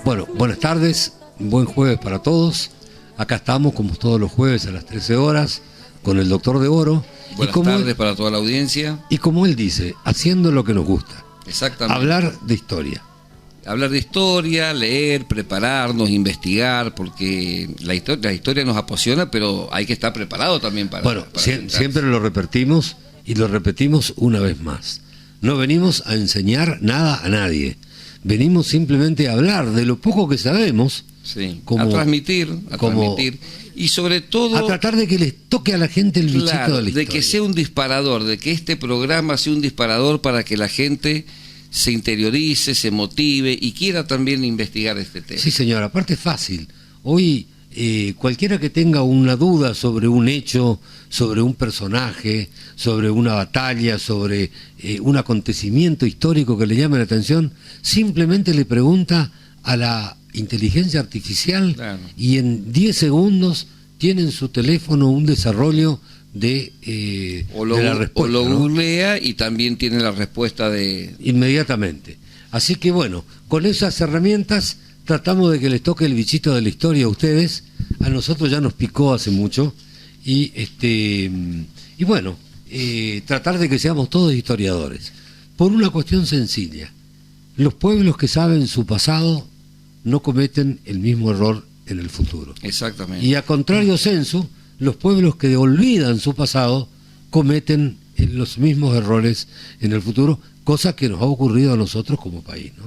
Bueno, buenas tardes, buen jueves para todos. Acá estamos, como todos los jueves a las 13 horas, con el Doctor de Oro. Buenas tardes para toda la audiencia. Y como él dice, haciendo lo que nos gusta. Exactamente. Hablar de historia. Hablar de historia, leer, prepararnos, investigar, porque la historia nos apasiona, pero hay que estar preparado también para... Bueno, siempre lo repetimos y lo repetimos una vez más. No venimos a enseñar nada a nadie. Venimos simplemente a hablar de lo poco que sabemos. Sí, a transmitir. Y sobre todo... a tratar de que les toque a la gente el bichito de la historia. De que sea un disparador, de que este programa sea un disparador para que la gente se interiorice, se motive y quiera también investigar este tema. Sí, señor, aparte es fácil. Hoy cualquiera que tenga una duda sobre un hecho, sobre un personaje, sobre una batalla, sobre un acontecimiento histórico que le llame la atención, simplemente le pregunta a la inteligencia artificial, claro, y en 10 segundos tiene en su teléfono un desarrollo de la respuesta. O lo googlea y también tiene la respuesta inmediatamente. Así que bueno, con esas herramientas tratamos de que les toque el bichito de la historia a ustedes. A nosotros ya nos picó hace mucho y bueno, tratar de que seamos todos historiadores. Por una cuestión sencilla: los pueblos que saben su pasado no cometen el mismo error en el futuro. Exactamente. Y a contrario censo, los pueblos que olvidan su pasado cometen los mismos errores en el futuro, cosa que nos ha ocurrido a nosotros como país, ¿no?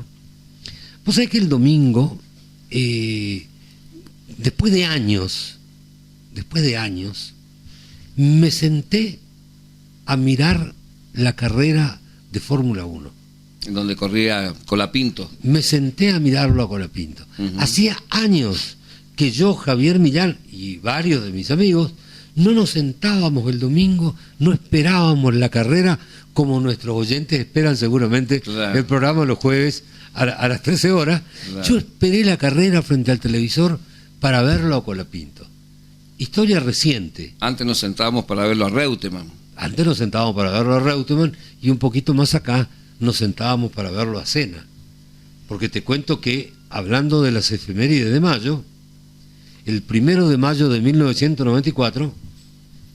Pues es que el domingo, después de años, me senté a mirar la carrera de Fórmula 1. En donde corría Colapinto. Me senté a mirarlo a Colapinto. Hacía años que yo, Javier Millán y varios de mis amigos no nos sentábamos el domingo, no esperábamos la carrera como nuestros oyentes esperan seguramente, claro, el programa los jueves a las 13 horas. Claro. Yo esperé la carrera frente al televisor para verlo a Colapinto. Historia reciente. Antes nos sentábamos para verlo a Reutemann. Antes nos sentábamos para verlo a Reutemann y un poquito más acá nos sentábamos para verlo a Senna. Porque te cuento que, hablando de las efemérides de mayo, el 1 de mayo de 1994,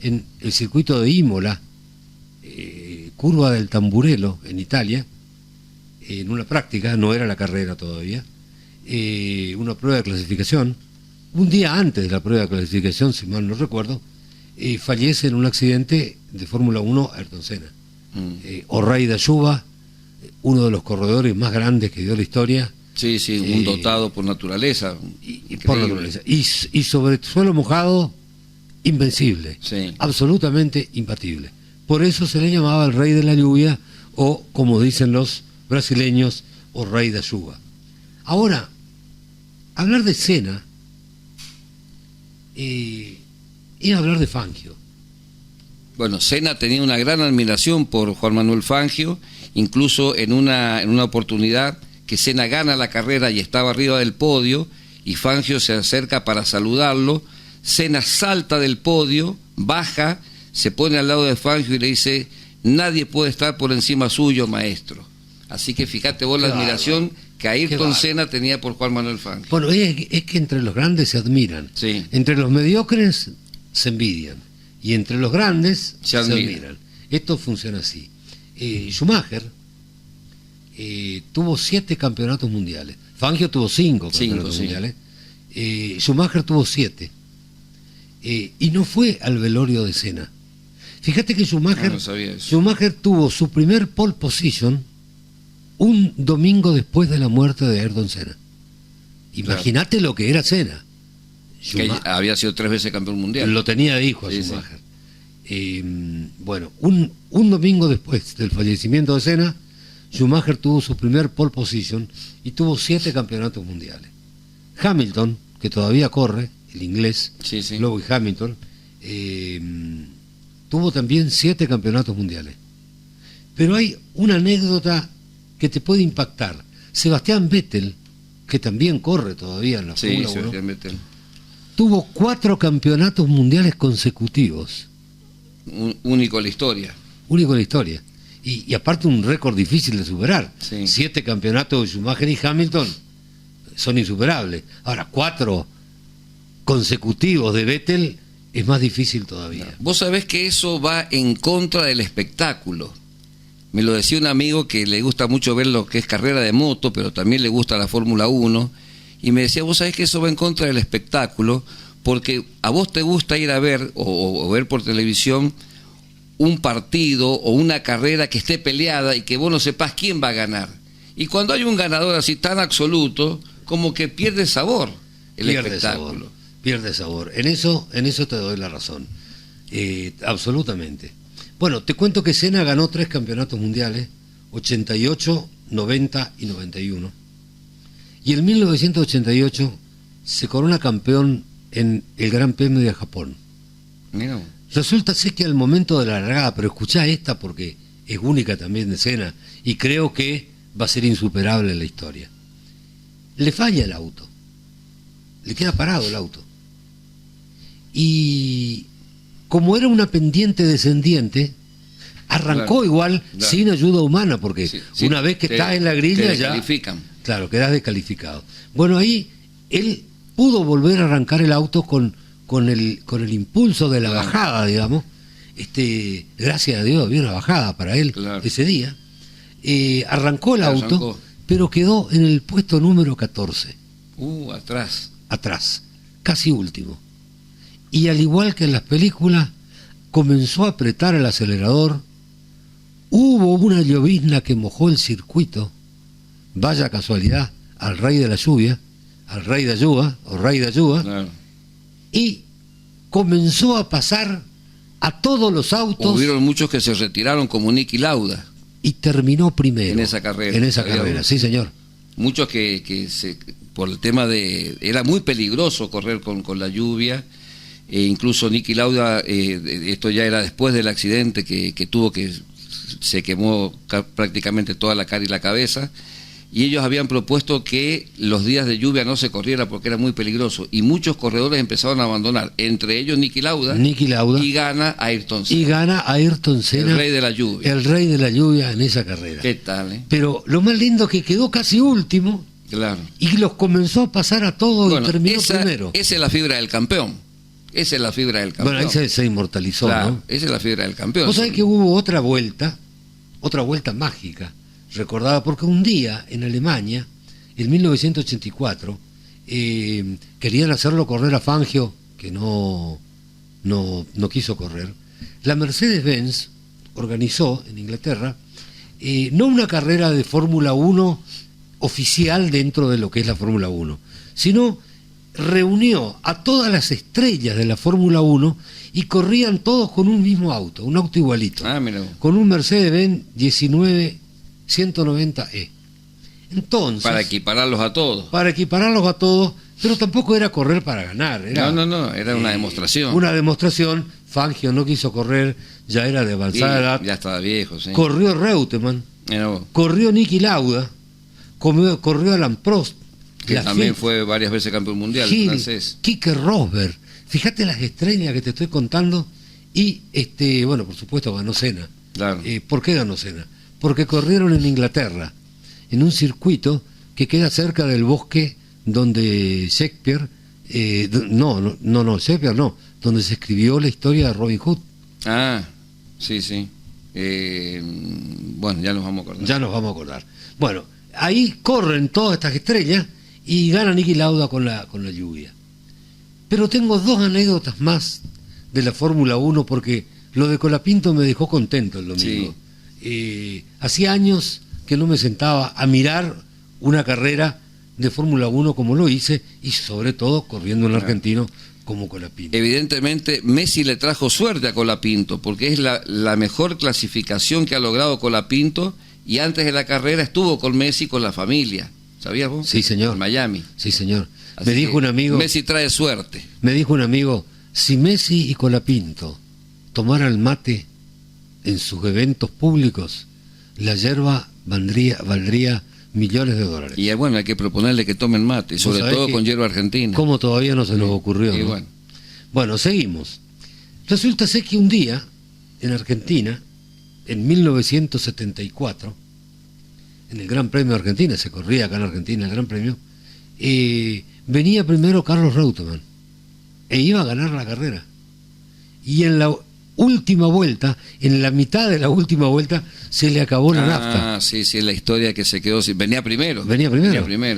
en el circuito de Imola, curva del Tamburello, en Italia, en una práctica, no era la carrera todavía, una prueba de clasificación, un día antes de la prueba de clasificación, si mal no recuerdo, fallece en un accidente de Fórmula 1 Ayrton Senna. O'Reilly da Yuba, uno de los corredores más grandes que dio la historia. Sí, un dotado por naturaleza. Y sobre suelo mojado, invencible. Sí. Absolutamente imbatible. Por eso se le llamaba el rey de la lluvia, o como dicen los brasileños, o rey da Yuba. Ahora, hablar de Senna es hablar de Fangio. Bueno, Senna tenía una gran admiración por Juan Manuel Fangio, incluso en una oportunidad que Senna gana la carrera y estaba arriba del podio, y Fangio se acerca para saludarlo. Senna salta del podio, baja, se pone al lado de Fangio y le dice: nadie puede estar por encima suyo, maestro. Así que fíjate vos la admiración que Ayrton Senna tenía por Juan Manuel Fangio. Bueno, es que entre los grandes se admiran, sí, entre los mediocres se envidian, y entre los grandes se admiran. Esto funciona así. Schumacher tuvo 7 campeonatos mundiales. Fangio tuvo 5 campeonatos mundiales. Schumacher tuvo 7. Y no fue al velorio de Senna. Fíjate que Schumacher tuvo su primer pole position un domingo después de la muerte de Ayrton Senna. Imagínate, claro, lo que era Senna. Que había sido 3 veces campeón mundial. Lo tenía de hijo a Schumacher. Bueno, un domingo después del fallecimiento de Senna, Schumacher tuvo su primer pole position y tuvo 7 campeonatos mundiales. Hamilton, que todavía corre, el inglés, Lewis Hamilton, tuvo también 7 campeonatos mundiales. Pero hay una anécdota que te puede impactar. Sebastián Vettel, que también corre todavía en la Fórmula 1, tuvo 4 campeonatos mundiales consecutivos. Único en la historia. Único en la historia. Y aparte un récord difícil de superar. 7 campeonatos de Schumacher y Hamilton son insuperables. Ahora, 4 consecutivos de Vettel es más difícil todavía. Vos sabés que eso va en contra del espectáculo. Me lo decía un amigo que le gusta mucho ver lo que es carrera de moto, pero también le gusta la Fórmula 1, y me decía, vos sabés que eso va en contra del espectáculo, porque a vos te gusta ir a ver, o ver por televisión, un partido o una carrera que esté peleada y que vos no sepas quién va a ganar. Y cuando hay un ganador así tan absoluto, como que pierde sabor el espectáculo. Pierde sabor. En eso te doy la razón. Absolutamente. Bueno, te cuento que Senna ganó 3 campeonatos mundiales, 88, 90 y 91. Y en 1988 se corona campeón en el Gran Premio de Japón. Mira. Resulta ser que al momento de la largada, pero escuchá esta porque es única también de Senna y creo que va a ser insuperable en la historia. Le falla el auto. Le queda parado el auto. Y como era una pendiente descendiente, arrancó igual sin ayuda humana, porque una vez que estás en la grilla ya... Claro, quedás descalificado. Bueno, ahí él pudo volver a arrancar el auto con el impulso de la bajada, digamos. Gracias a Dios había una bajada para él ese día. Arrancó el auto, pero quedó en el puesto número 14. Atrás, casi último. Y al igual que en las películas, comenzó a apretar el acelerador. Hubo una llovizna que mojó el circuito. Vaya casualidad, al rey de la lluvia, al rey de ayuda, o rey de ayuda, y comenzó a pasar a todos los autos. Hubieron muchos que se retiraron, como Niki Lauda. Y terminó primero. En esa carrera. En esa carrera, sí señor. Muchos que por el tema de... Era muy peligroso correr con la lluvia. Incluso Niki Lauda, esto ya era después del accidente que tuvo, que se quemó prácticamente toda la cara y la cabeza, y ellos habían propuesto que los días de lluvia no se corriera porque era muy peligroso, y muchos corredores empezaron a abandonar, entre ellos Niki Lauda, y gana Ayrton Senna. El rey de la lluvia. El rey de la lluvia en esa carrera. ¿Qué tal? Pero lo más lindo es que quedó casi último, y los comenzó a pasar a todos y terminó primero. Esa es la fibra del campeón. Esa es la fibra del campeón. Bueno, ahí se inmortalizó, ¿no? Esa es la fibra del campeón. Vos sabés que hubo otra vuelta mágica, recordada, porque un día en Alemania, en 1984, querían hacerlo correr a Fangio, que no quiso correr. La Mercedes-Benz organizó en Inglaterra no una carrera de Fórmula 1 oficial dentro de lo que es la Fórmula 1, sino reunió a todas las estrellas de la Fórmula 1 y corrían todos con un mismo auto, un auto igualito, con un Mercedes-Benz 190E. Entonces, para equipararlos a todos. Pero tampoco era correr para ganar. Era, era una demostración. Una demostración. Fangio no quiso correr, ya era de avanzada edad. Ya estaba viejo, sí. Corrió Reutemann, corrió Niki Lauda, corrió Alain Prost, que también fue varias veces campeón mundial, francés. Keke Rosberg. Fíjate las estrellas que te estoy contando. Y, bueno, por supuesto ganó Senna. ¿Por qué ganó Senna? Porque corrieron en Inglaterra, en un circuito que queda cerca del bosque donde Shakespeare, Shakespeare no, donde se escribió la historia de Robin Hood. Sí. Bueno, ya nos vamos a acordar. Bueno, ahí corren todas estas estrellas y gana Niki Lauda con la lluvia. Pero tengo 2 anécdotas más de la Fórmula 1, porque lo de Colapinto me dejó contento el domingo. Hacía años que no me sentaba a mirar una carrera de Fórmula 1 como lo hice, y sobre todo corriendo un argentino como Colapinto. Evidentemente Messi le trajo suerte a Colapinto, porque es la mejor clasificación que ha logrado Colapinto, y antes de la carrera estuvo con Messi, con la familia. ¿Sabías vos? Sí, señor. En Miami. Sí, señor. Me dijo un amigo... Messi trae suerte. Me dijo un amigo, si Messi y Colapinto tomaran mate en sus eventos públicos, la yerba valdría millones de dólares. Y bueno, hay que proponerle que tomen mate, sobre todo con yerba argentina. ¿Cómo todavía no se nos ocurrió? ¿No? Bueno, seguimos. Resulta ser que un día, en Argentina, en 1974, en el Gran Premio de Argentina, se corría acá en Argentina el Gran Premio, venía primero Carlos Reutemann e iba a ganar la carrera. Y en la última vuelta, en la mitad de la última vuelta, se le acabó la nafta. Ah, sí, sí, la historia que se quedó sin... Venía primero,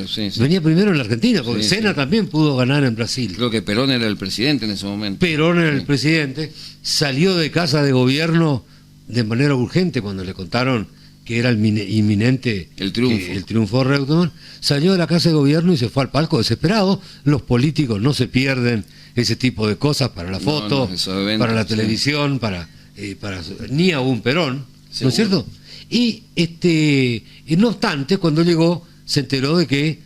sí, sí. Venía primero en la Argentina, porque Sí, Senna sí. también pudo ganar en Brasil. Creo que Perón era el presidente en ese momento. Perón era el Sí. presidente, salió de casa de gobierno de manera urgente cuando le contaron que era inminente El triunfo. el triunfo de Reutemann, salió de la casa de gobierno y se fue al palco desesperado. Los políticos no se pierden ese tipo de cosas para la foto, no, esos eventos, para la sí. televisión, ni aún Perón, ¿no Seguro. es cierto? Y no obstante, cuando llegó se enteró de que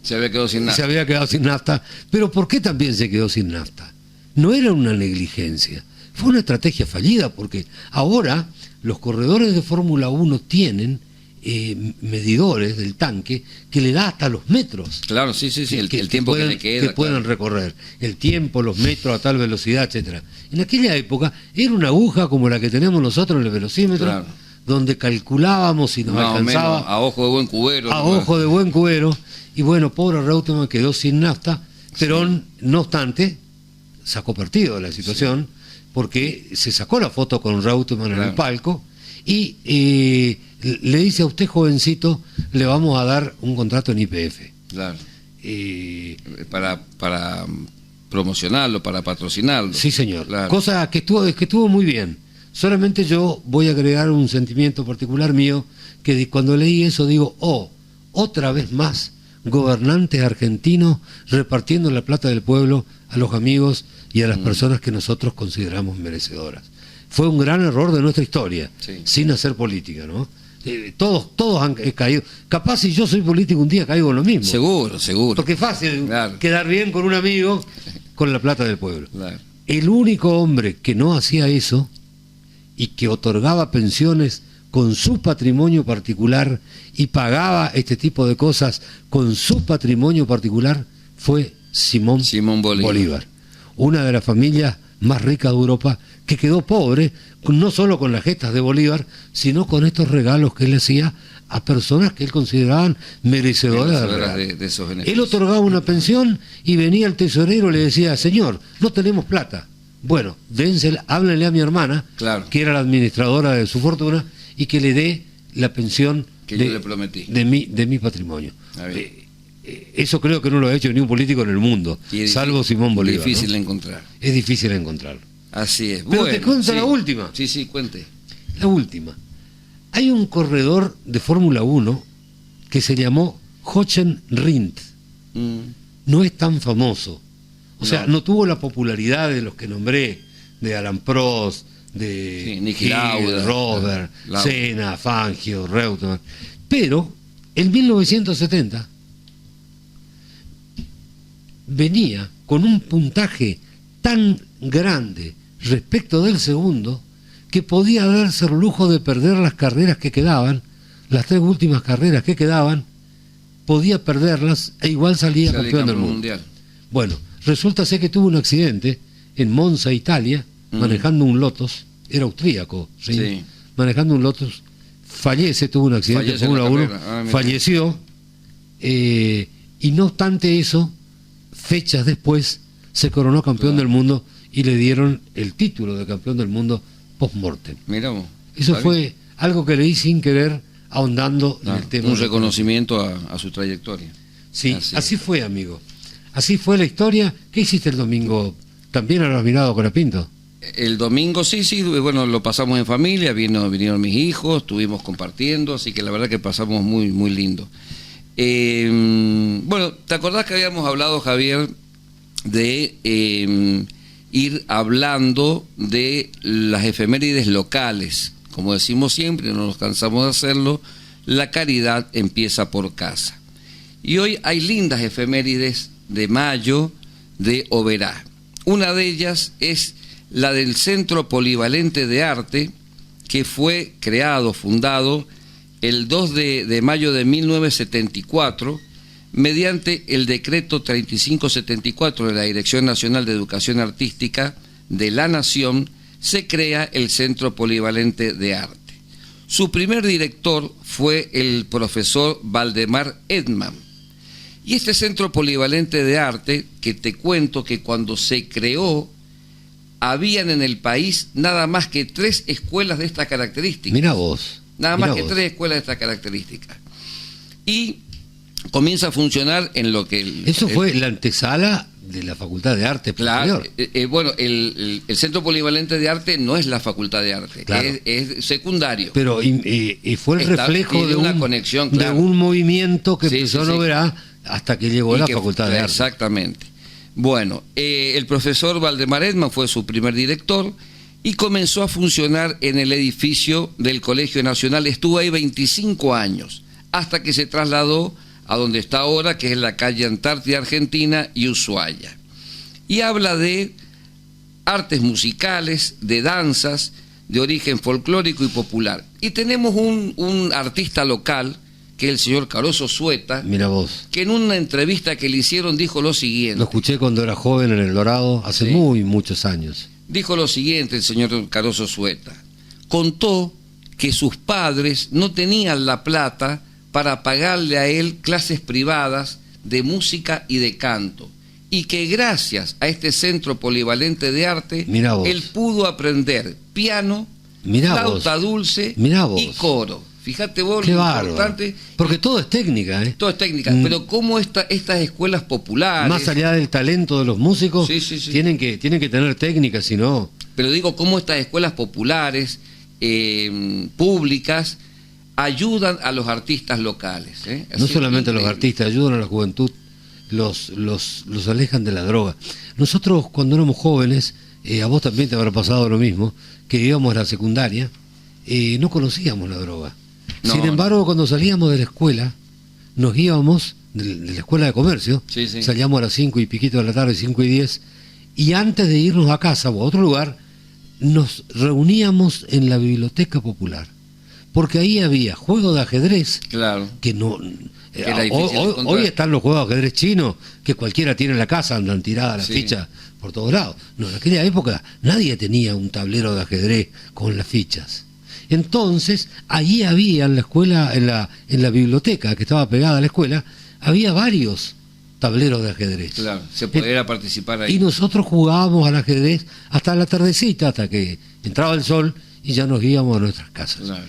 Se había quedado sin nada. se había quedado sin nafta. Pero ¿por qué también se quedó sin nafta? No era una negligencia, fue una estrategia fallida, porque ahora los corredores de Fórmula 1 tienen medidores del tanque que le da hasta los metros. Claro, sí, sí, sí, el tiempo pueden, que le queda. que pueden recorrer, el tiempo, los metros a tal velocidad, etcétera. En aquella época era una aguja como la que tenemos nosotros en el velocímetro, Claro. donde calculábamos si nos Más o alcanzaba menos, a ojo de buen cubero. a ¿no? ojo de buen cubero. Y bueno, pobre Reutemann quedó sin nafta. Perón, no obstante, sacó partido de la situación, porque se sacó la foto con Reutemann en el Claro. palco y le dice: a usted, jovencito, le vamos a dar un contrato en YPF. Claro. Para promocionarlo, para patrocinarlo. Sí, señor. Claro. Cosa que estuvo muy bien. Solamente yo voy a agregar un sentimiento particular mío, que cuando leí eso digo: oh, otra vez más, gobernantes argentinos repartiendo la plata del pueblo a los amigos y a las personas que nosotros consideramos merecedoras. Fue un gran error de nuestra historia, Sí. sin hacer política, ¿no? Todos han caído. Capaz si yo soy político un día caigo en lo mismo. Seguro, seguro. Porque es fácil Claro. quedar bien con un amigo con la plata del pueblo. Claro. El único hombre que no hacía eso y que otorgaba pensiones con su patrimonio particular y pagaba este tipo de cosas con su patrimonio particular fue Simón Bolívar, una de las familias más ricas de Europa, que quedó pobre no solo con las gestas de Bolívar, sino con estos regalos que él hacía a personas que él consideraban merecedoras de regalo. de esos beneficios. Él otorgaba una pensión y venía el tesorero y le decía: señor, no tenemos plata. Bueno, háblenle a mi hermana, Claro. que era la administradora de su fortuna, y que le dé la pensión Que yo le prometí. de mi patrimonio. A ver. Eso creo que no lo ha hecho ni un político en el mundo, Y es salvo Simón Bolívar. Difícil ¿no? de encontrar. Es difícil encontrarlo. Así es. Pero te cuento la última. Sí, sí, cuente. La última. Hay un corredor de Fórmula 1 que se llamó Jochen Rindt. No es tan famoso. O sea, no tuvo la popularidad de los que nombré, de Alan Prost, de Sí, Niki Hill, Lauda, Rosberg, Lauda. Senna, Fangio, Reutemann. Pero en 1970 venía con un puntaje tan grande respecto del segundo que podía darse el lujo de perder las carreras que quedaban, las 3 últimas carreras que quedaban, podía perderlas e igual salía Sale campeón del campeón mundo. mundial. Bueno, resulta ser que tuvo un accidente en Monza, Italia, manejando un Lotus, era austríaco, ¿sí? Sí. Manejando un Lotus, tuvo un accidente en Fallece en la Fórmula 1, carrera. Mira. falleció, y no obstante eso, fechas después se coronó campeón del mundo y le dieron el título de campeón del mundo post-mortem. Miramos. Eso fue algo que leí sin querer, ahondando en el tema. Un reconocimiento a su trayectoria. Sí, así fue, amigo. Así fue la historia. ¿Qué hiciste el domingo? ¿También habrás mirado con Pinto? El domingo sí, bueno, lo pasamos en familia, vinieron mis hijos, estuvimos compartiendo, así que la verdad que pasamos muy, muy lindo. Bueno, ¿te acordás que habíamos hablado, Javier, de ir hablando de las efemérides locales? Como decimos siempre, no nos cansamos de hacerlo, la caridad empieza por casa. Y hoy hay lindas efemérides de mayo de Oberá. Una de ellas es la del Centro Polivalente de Arte, que fue fundado el 2 de mayo de 1974, mediante el decreto 3574 de la Dirección Nacional de Educación Artística de la Nación, se crea el Centro Polivalente de Arte. Su primer director fue el profesor Valdemar Edman. Y este centro polivalente de arte, que te cuento que cuando se creó, habían en el país nada más que 3 escuelas de esta característica. Mira vos. Nada mirá más que vos. 3 escuelas de esta característica. Y comienza a funcionar en lo que... Eso fue la antesala de la Facultad de Arte Claro, posterior. bueno, el Centro Polivalente de Arte no es la Facultad de Arte, Claro. es secundario. Pero y fue el reflejo tiene de una conexión, claro. de un movimiento que Sí, empezó sí, a verá hasta que llegó Y la que- Facultad de Arte. Exactamente. Bueno, el profesor Valdemar Edman fue su primer director y comenzó a funcionar en el edificio del Colegio Nacional. Estuvo ahí 25 años, hasta que se trasladó a donde está ahora, que es la calle Antártida Argentina y Ushuaia. Y habla de artes musicales, de danzas, de origen folclórico y popular. Y tenemos un artista local, que es el señor Caroso Sueta, Mira vos. que en una entrevista que le hicieron dijo lo siguiente. Lo escuché cuando era joven en El Dorado, hace Sí. muchos años. Dijo lo siguiente el señor Caroso Sueta. Contó que sus padres no tenían la plata para pagarle a él clases privadas de música y de canto. Y que gracias a este centro polivalente de arte, Mirá vos. él pudo aprender piano, Mirá flauta vos. dulce Mirá vos. y coro. Fíjate vos Qué lo bárbaro. importante. Porque todo es técnica, ¿eh? Todo es técnica, pero cómo estas escuelas populares... Más allá del talento de los músicos, Sí, sí, sí. tienen que tener técnica, si no... Pero digo, cómo estas escuelas populares, públicas, ayudan a los artistas locales. No Así, solamente a los increíble. artistas, ayudan a la juventud, los alejan de la droga. Nosotros cuando éramos jóvenes, a vos también te habrá pasado lo mismo, que íbamos a la secundaria, no conocíamos la droga. No, Sin embargo, cuando salíamos de la escuela, nos íbamos de la escuela de comercio, Sí, sí. salíamos a las 5 y piquito de la tarde, 5:10, y antes de irnos a casa o a otro lugar, nos reuníamos en la biblioteca popular, porque ahí había juegos de ajedrez, Claro. que no... era difícil de encontrar. hoy están los juegos de ajedrez chinos, que cualquiera tiene en la casa, andan tiradas las Sí. fichas por todos lados. No, en aquella época nadie tenía un tablero de ajedrez con las fichas. Entonces, allí había en la escuela, en la biblioteca que estaba pegada a la escuela, había varios tableros de ajedrez. Claro, se podía participar ahí. Y nosotros jugábamos al ajedrez hasta la tardecita, hasta que entraba el sol y ya nos íbamos a nuestras casas. Claro.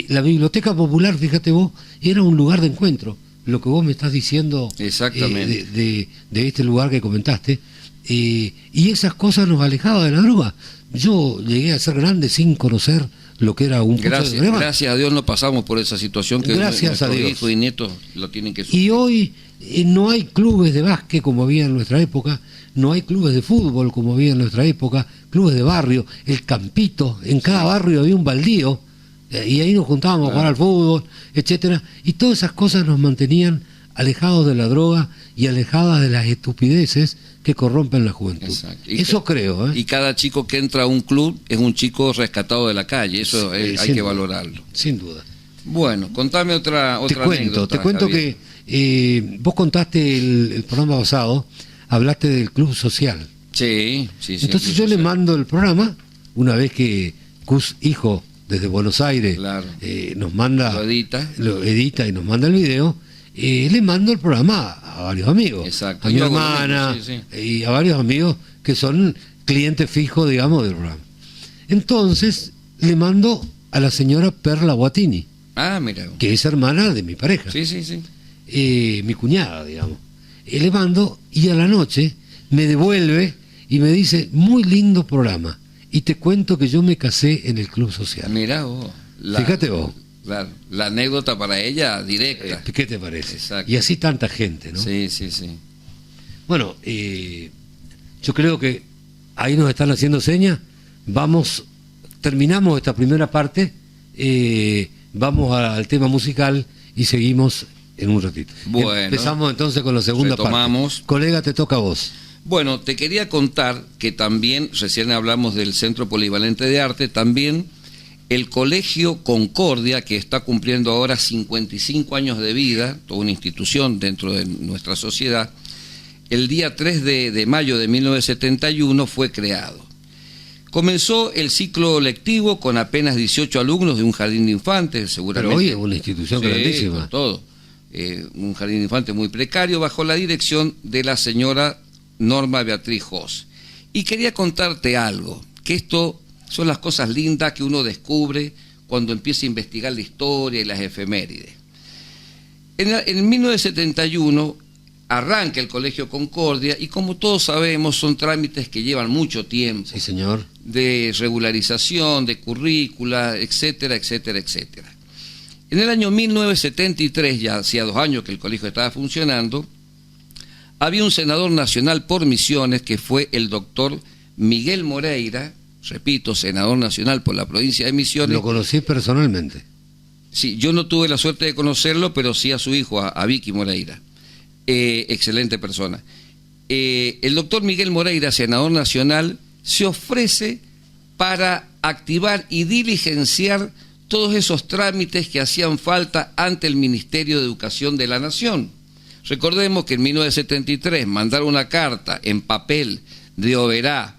La biblioteca popular, fíjate vos, era un lugar de encuentro. Lo que vos me estás diciendo Exactamente. de este lugar que comentaste, y esas cosas nos alejaban de la droga. Yo llegué a ser grande sin conocer lo que era un curso de droga. Gracias a Dios no pasamos por esa situación que Gracias a nuestros Dios. hijos y nietos lo tienen que sufrir. Y hoy no hay clubes de básquet como había en nuestra época, no hay clubes de fútbol como había en nuestra época, clubes de barrio, el campito, en cada barrio había un baldío, y ahí nos juntábamos a jugar al fútbol, etcétera, y todas esas cosas nos mantenían alejados de la droga y alejadas de las estupideces que corrompen la juventud. Exacto. Eso creo, ¿eh? Y cada chico que entra a un club es un chico rescatado de la calle, eso Sí, hay sin que duda. valorarlo. Sin duda. Bueno, contame otra anécdota, Te cuento Javier. que vos contaste el programa pasado, hablaste del club social. Sí. Entonces yo le mando el programa, una vez que Cus, hijo, desde Buenos Aires, Claro. nos manda, Lo edita. y nos manda el video, le mando el programa a varios amigos, Exacto. a mi Yo hago lo hermana, mismo, sí. y a varios amigos que son clientes fijos, digamos, del programa. Entonces le mando a la señora Perla Guatini, Ah, mira. que es hermana de mi pareja. Sí. Mi cuñada, digamos. Le mando y a la noche me devuelve y me dice, muy lindo programa. Y te cuento que yo me casé en el club social. Mira vos. Fíjate vos. Claro, la anécdota para ella directa. ¿Qué te parece? Exacto. Y así tanta gente, ¿no? Sí. Bueno, yo creo que ahí nos están haciendo señas. Terminamos esta primera parte, vamos al tema musical y seguimos en un ratito. Bueno. Empezamos entonces con la segunda Retomamos. parte. Colega, te toca a vos. Bueno, te quería contar que también, recién hablamos del Centro Polivalente de Arte, también el Colegio Concordia, que está cumpliendo ahora 55 años de vida, toda una institución dentro de nuestra sociedad, el día 3 de mayo de 1971 fue creado. Comenzó el ciclo lectivo con apenas 18 alumnos de un jardín de infantes, seguramente. Pero hoy es una institución Sí, grandísima. con todo. un jardín de infantes muy precario, bajo la dirección de la señora Norma Beatriz Jos. Y quería contarte algo, que esto son las cosas lindas que uno descubre cuando empieza a investigar la historia y las efemérides. En 1971 arranca el Colegio Concordia y, como todos sabemos, son trámites que llevan mucho tiempo. Sí, señor. De regularización, de currícula, etcétera, etcétera, etcétera. En el año 1973, ya hacía 2 años que el colegio estaba funcionando, había un senador nacional por Misiones que fue el doctor Miguel Moreira, repito, senador nacional por la provincia de Misiones. Lo conocí personalmente. Sí, yo no tuve la suerte de conocerlo, pero sí a su hijo, a Vicky Moreira. Excelente persona. El doctor Miguel Moreira, senador nacional, se ofrece para activar y diligenciar todos esos trámites que hacían falta ante el Ministerio de Educación de la Nación. Recordemos que en 1973 mandar una carta en papel de Oberá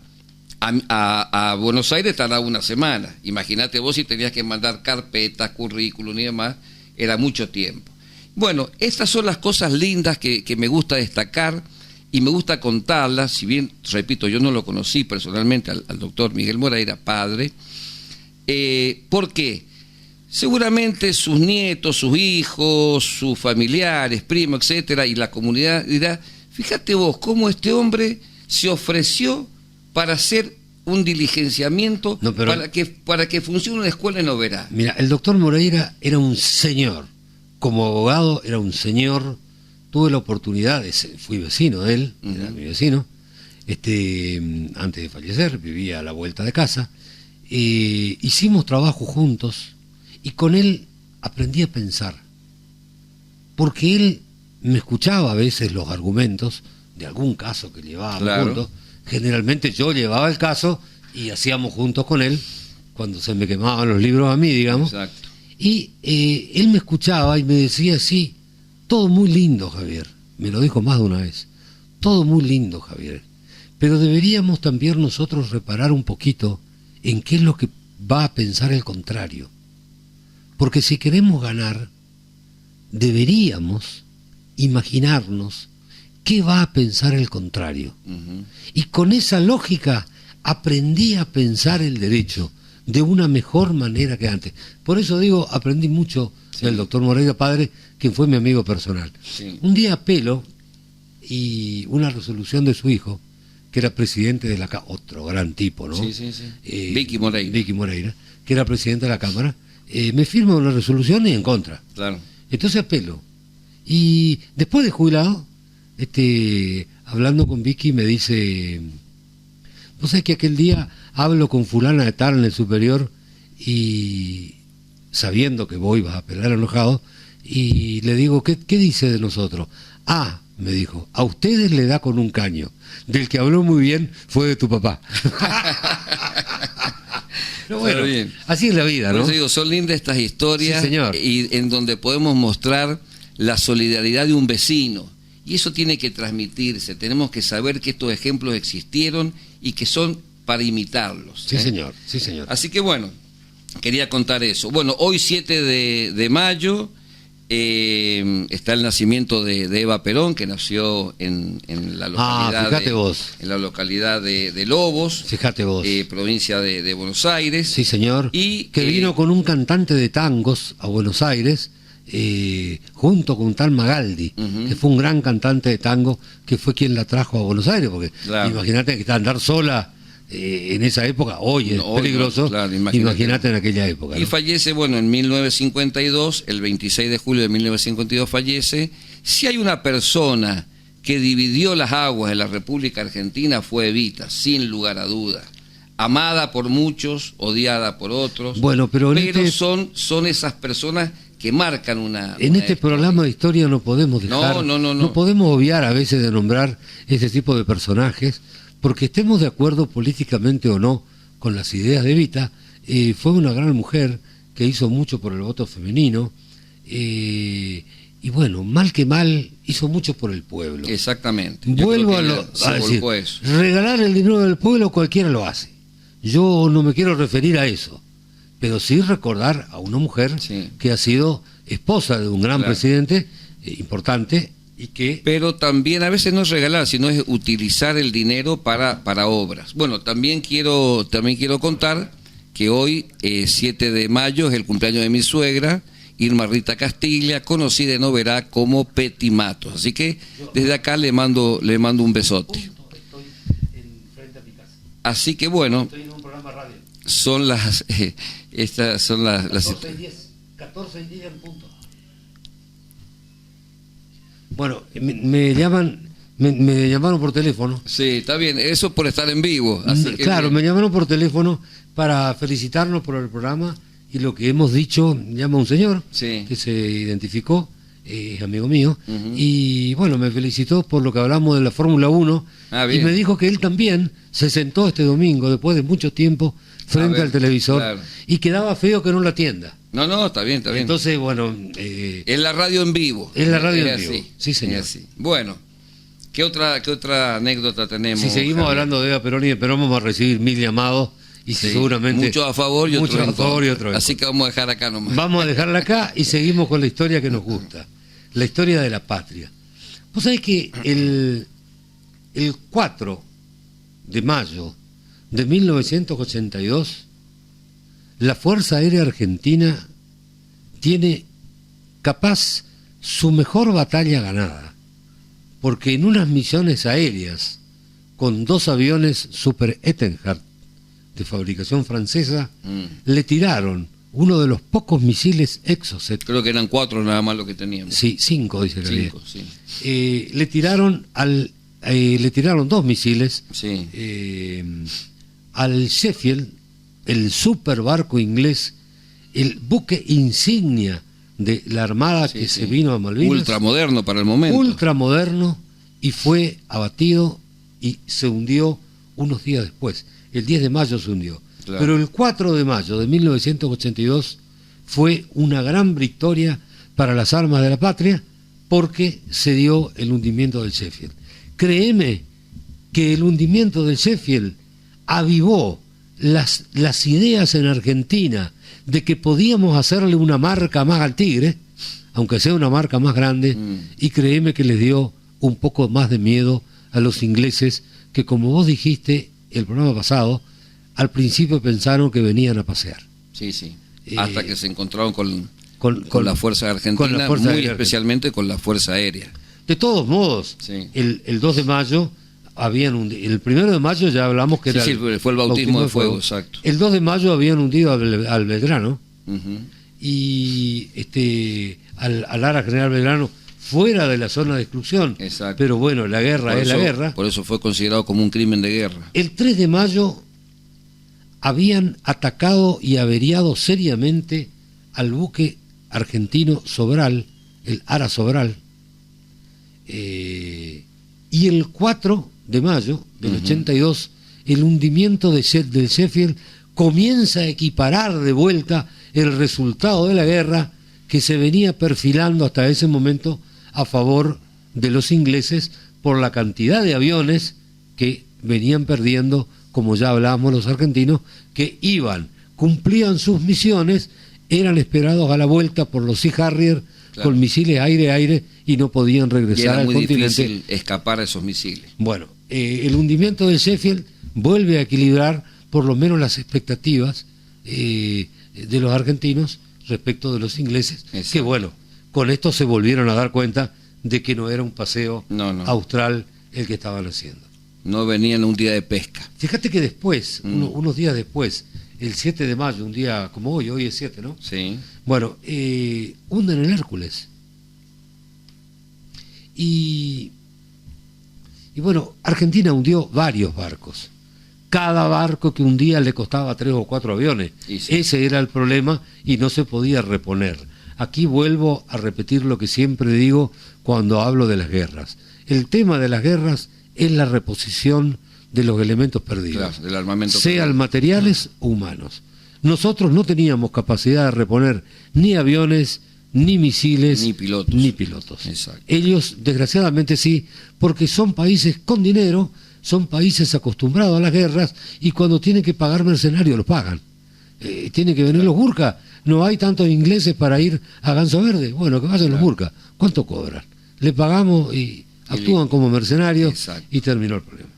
a Buenos Aires tardaba una semana. Imagínate vos si tenías que mandar carpetas, currículum y demás, era mucho tiempo. Bueno, estas son las cosas lindas que me gusta destacar y me gusta contarlas, si bien, repito, yo no lo conocí personalmente al doctor Miguel Moreira, padre. ¿Por qué? Seguramente sus nietos, sus hijos, sus familiares, primos, etcétera, y la comunidad dirá, fíjate vos cómo este hombre se ofreció para hacer un diligenciamiento para que funcione una escuela en Oberá. Mira, el doctor Moreira era un señor, como abogado era un señor, tuve la oportunidad, fui vecino de él, era mi vecino, antes de fallecer, vivía a la vuelta de casa, hicimos trabajo juntos y con él aprendí a pensar, porque él me escuchaba a veces los argumentos de algún caso que llevábamos juntos. Generalmente yo llevaba el caso y hacíamos juntos con él, cuando se me quemaban los libros a mí, digamos. Exacto. Y él me escuchaba y me decía, sí, todo muy lindo, Javier. Me lo dijo más de una vez. Todo muy lindo, Javier. Pero deberíamos también nosotros reparar un poquito en qué es lo que va a pensar el contrario. Porque si queremos ganar, deberíamos imaginarnos qué va a pensar el contrario. Y con esa lógica aprendí a pensar el derecho de una mejor manera que antes. Por eso digo, aprendí mucho del doctor Moreira, padre, quien fue mi amigo personal. Sí. Un día apelo y una resolución de su hijo, que era presidente de la Cámara, otro gran tipo, ¿no? Sí. Vicky Moreira, que era presidente de la Cámara, me firma una resolución y en contra. Claro. Entonces apelo. Y después de jubilado, hablando con Vicky, me dice, ¿vos sabés que aquel día hablo con fulana de tal en el superior y sabiendo que vos ibas a apelar enojado, y le digo, ¿qué dice de nosotros? Ah, me dijo, a ustedes le da con un caño, del que habló muy bien fue de tu papá. Pero bueno, bien. Así es la vida, ¿no? Por eso digo, son lindas estas historias, sí, señor. Y en donde podemos mostrar la solidaridad de un vecino. Y eso tiene que transmitirse. Tenemos que saber que estos ejemplos existieron y que son para imitarlos. Sí, señor. Sí, señor. Así que bueno, quería contar eso. Bueno, hoy 7 de mayo está el nacimiento de Eva Perón, que nació en la localidad, fíjate vos. En la localidad de Lobos, fíjate vos. Provincia de Buenos Aires. Sí, señor. Y que vino con un cantante de tangos a Buenos Aires, junto con un tal Magaldi, que fue un gran cantante de tango, que fue quien la trajo a Buenos Aires, porque imagínate que andar sola en esa época, hoy es peligroso, imagínate en aquella época, ¿no? Y fallece, bueno, en 1952, el 26 de julio de 1952 fallece. Si hay una persona que dividió las aguas en la República Argentina, fue Evita, sin lugar a dudas. Amada por muchos, odiada por otros, bueno, pero son esas personas que marcan una este programa de historia no podemos dejar, no podemos obviar a veces de nombrar ese tipo de personajes, porque estemos de acuerdo políticamente o no con las ideas de Evita. Fue una gran mujer que hizo mucho por el voto femenino, y bueno, mal que mal, hizo mucho por el pueblo. Exactamente. Vuelvo a decir, regalar el dinero del pueblo cualquiera lo hace. Yo no me quiero referir a eso, pero sí recordar a una mujer que ha sido esposa de un gran presidente, importante y que... Pero también a veces no es regalar, sino es utilizar el dinero para obras. Bueno, también quiero contar que hoy, 7 de mayo, es el cumpleaños de mi suegra, Irma Rita Castilla, conocida en Oberá como Peti Matos. Así que desde acá le mando un besote. Estoy frente a mi casa. Así que bueno, Estoy en un programa de radio. son estas son las 14 y 10 en punto. Bueno, me llamaron por teléfono. Sí, está bien, eso por estar en vivo. Así que claro, bien. me llamaron por teléfono para felicitarnos por el programa y lo que hemos dicho. Llama un señor Sí. que se identificó, es amigo mío, Ujú. y bueno, me felicitó por lo que hablamos de la Fórmula 1 Ah, y bien. me dijo que él también se sentó este domingo, después de mucho tiempo, frente ver, al televisor, claro. y quedaba feo que no la atienda. No, está bien, está bien. Entonces, bueno... Es la radio en vivo. Es la radio en así, vivo. Sí, señor. es así. Bueno, ¿qué otra anécdota tenemos? si seguimos Javier? hablando de Eva Perón y de Perón, vamos a recibir 1000 llamados y Sí, seguramente... muchos a favor y otros muchos en a favor y contra. otros en Así que vamos a dejar acá nomás. Vamos a dejarla acá y seguimos con la historia que nos gusta, la historia de la patria. Vos sabés que el 4 de mayo de 1982, la Fuerza Aérea Argentina tiene capaz su mejor batalla ganada, porque en unas misiones aéreas con 2 aviones Super Ettenhard de fabricación francesa, le tiraron uno de los pocos misiles Exocet. Creo que eran 4 nada más lo que teníamos. Sí, 5 dice la ley. 5, sí. Le tiraron 2 misiles Sí. al Sheffield, el super barco inglés, el buque insignia de la armada Sí, que sí. se vino a Malvinas. Ultramoderno para el momento. Ultramoderno, y fue abatido y se hundió unos días después. El 10 de mayo se hundió. Claro. Pero el 4 de mayo de 1982 fue una gran victoria para las armas de la patria porque se dio el hundimiento del Sheffield. Créeme que el hundimiento del Sheffield avivó las ideas en Argentina de que podíamos hacerle una marca más al Tigre, aunque sea una marca más grande, y créeme que les dio un poco más de miedo a los ingleses, que como vos dijiste el programa pasado, al principio pensaron que venían a pasear. Sí, sí. Hasta que se encontraron con con la Fuerza Argentina, con la Fuerza muy Aérea especialmente con la Fuerza Aérea. De todos modos, Sí. el 2 de mayo habían hundido, el 1 de mayo ya hablamos que Sí, era sí, fue el bautismo de fuego, exacto. El 2 de mayo habían hundido al Belgrano Ujú. y al Ara General Belgrano fuera de la zona de exclusión. Exacto. Pero bueno, la guerra Por es eso- la guerra. Por eso fue considerado como un crimen de guerra. El 3 de mayo habían atacado y averiado seriamente al buque argentino Sobral, el Ara Sobral, y el 4 de mayo del 82, el hundimiento del Sheffield comienza a equiparar de vuelta el resultado de la guerra que se venía perfilando hasta ese momento a favor de los ingleses por la cantidad de aviones que venían perdiendo, como ya hablábamos los argentinos, que iban, cumplían sus misiones, eran esperados a la vuelta por los Sea Harrier, Claro. con misiles aire-aire, y no podían Y regresar era al muy continente. difícil escapar a esos misiles. Bueno, el hundimiento del Sheffield vuelve a equilibrar por lo menos las expectativas de los argentinos respecto de los ingleses, Exacto. que bueno, con esto se volvieron a dar cuenta de que no era un paseo No. austral el que estaban haciendo. No venían un día de pesca. Fíjate que después, unos días después, el 7 de mayo, un día como hoy es 7, ¿no? Sí. Bueno, hunden el Hércules. Y bueno, Argentina hundió varios barcos. Cada barco que hundía le costaba 3 o 4 aviones. Y sí. Ese era el problema y no se podía reponer. Aquí vuelvo a repetir lo que siempre digo cuando hablo de las guerras. El tema de las guerras es la reposición de los elementos perdidos, Claro, del armamento sean perdido. materiales o humanos. Nosotros no teníamos capacidad de reponer ni aviones, ni misiles, Ni pilotos. ni pilotos. Exacto. Ellos, desgraciadamente, sí, porque son países con dinero, son países acostumbrados a las guerras, y cuando tienen que pagar mercenarios los pagan. tienen que venir los Gurkha. No hay tantos ingleses para ir a Ganso Verde. Bueno, que vayan los Gurkha. ¿Cuánto cobran? Le pagamos y actúan como mercenarios. Exacto. Y terminó el problema.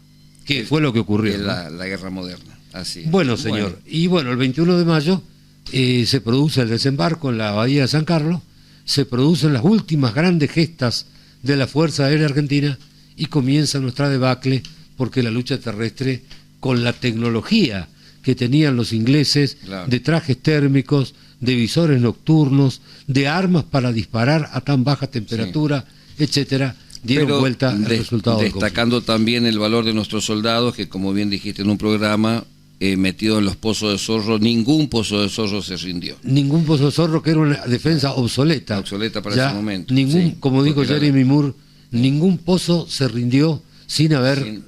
¿Qué fue lo que ocurrió? La guerra moderna. Así es. Bueno, señor. Y bueno, el 21 de mayo se produce el desembarco en la bahía de San Carlos, se producen las últimas grandes gestas de la Fuerza Aérea Argentina y comienza nuestra debacle porque la lucha terrestre, con la tecnología que tenían los ingleses, claro, de trajes térmicos, de visores nocturnos, de armas para disparar a tan baja temperatura, etcétera, dieron vuelta al resultado del conflicto. Destacando también el valor de nuestros soldados, que como bien dijiste en un programa, metido en los pozos de Zorro, ningún pozo de Zorro se rindió. Ningún pozo de Zorro, que era una defensa obsoleta. Obsoleta para ya ese momento. Ningún, sí, como dijo Jeremy Moore, ningún pozo se rindió sin haber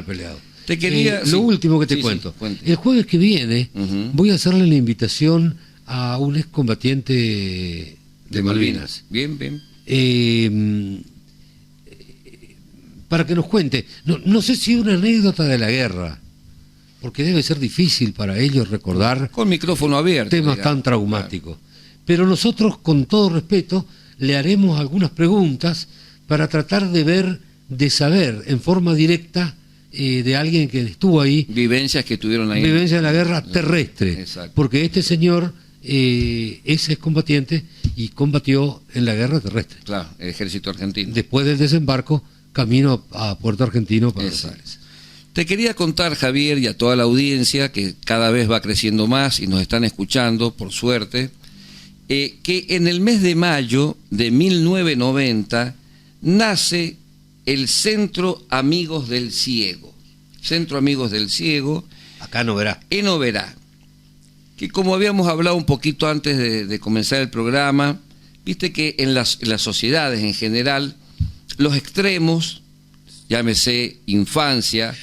peleado. Te quería, lo último que te cuento. El jueves que viene voy a hacerle la invitación a un excombatiente de Malvinas. Bien, bien. Para que nos cuente, no sé si una anécdota de la guerra, porque debe ser difícil para ellos recordar con micrófono abierto, temas tan traumáticos. Claro. Pero nosotros, con todo respeto, le haremos algunas preguntas para tratar de saber en forma directa de alguien que estuvo ahí. Vivencias que tuvieron ahí. Vivencias de la guerra terrestre. Exacto. Porque este señor es excombatiente y combatió en la guerra terrestre. Claro, el ejército argentino. Después del desembarco, camino a Puerto Argentino para Buenos Aires. Te quería contar, Javier, y a toda la audiencia, que cada vez va creciendo más y nos están escuchando, por suerte, que en el mes de mayo de 1990 nace el Centro Amigos del Ciego. Centro Amigos del Ciego. Acá en Oberá. En Oberá. Que como habíamos hablado un poquito antes de comenzar el programa, viste que en las sociedades en general, los extremos, llámese infancia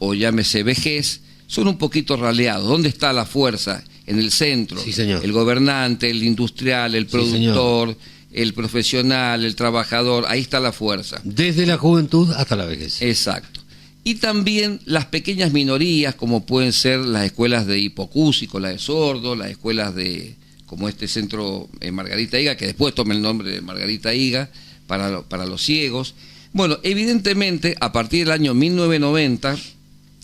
o llámese vejez, son un poquito raleados. ¿Dónde está la fuerza? En el centro. Sí, señor. El gobernante, el industrial, el productor, sí, el profesional, el trabajador, ahí está la fuerza. Desde la juventud hasta la vejez. Exacto. Y también las pequeñas minorías, como pueden ser las escuelas de hipocúsico, las de sordo, las escuelas de, como este centro Margarita Higa, que después toma el nombre de Margarita Higa, para los ciegos. Bueno, evidentemente, a partir del año 1990,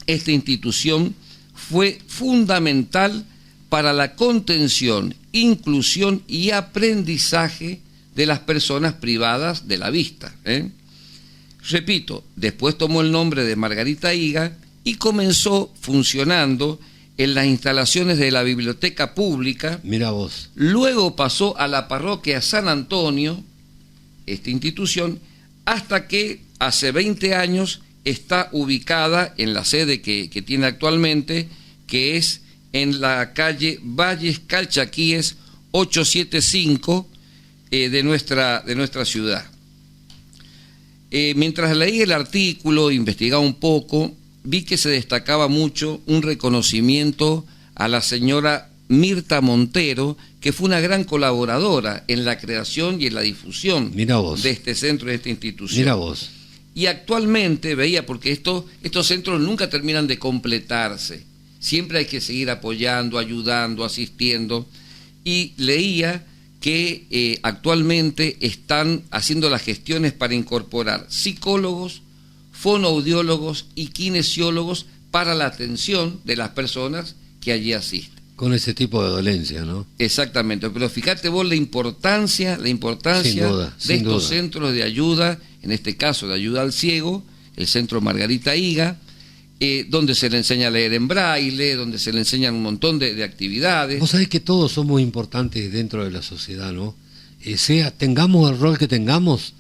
esta institución fue fundamental para la contención, inclusión y aprendizaje de las personas privadas de la vista. Repito, después tomó el nombre de Margarita Higa y comenzó funcionando en las instalaciones de la biblioteca pública. Mira vos. Luego pasó a la parroquia San Antonio, esta institución, hasta que hace 20 años está ubicada en la sede que tiene actualmente, que es en la calle Valles Calchaquíes 875 de nuestra ciudad. Mientras leí el artículo, investigaba un poco, vi que se destacaba mucho un reconocimiento a la señora Mirta Montero, que fue una gran colaboradora en la creación y en la difusión de este centro, de esta institución. Mira vos. Y actualmente veía, porque estos centros nunca terminan de completarse, siempre hay que seguir apoyando, ayudando, asistiendo, y leía que actualmente están haciendo las gestiones para incorporar psicólogos, fonoaudiólogos y kinesiólogos para la atención de las personas que allí asisten. Con ese tipo de dolencia, ¿no? Exactamente, pero fíjate vos la importancia sin duda, de estos centros de ayuda, en este caso de ayuda al ciego, el Centro Margarita Higa, donde se le enseña a leer en braille, donde se le enseñan un montón de actividades. Vos sabés que todos somos importantes dentro de la sociedad, ¿no? Tengamos el rol que tengamos,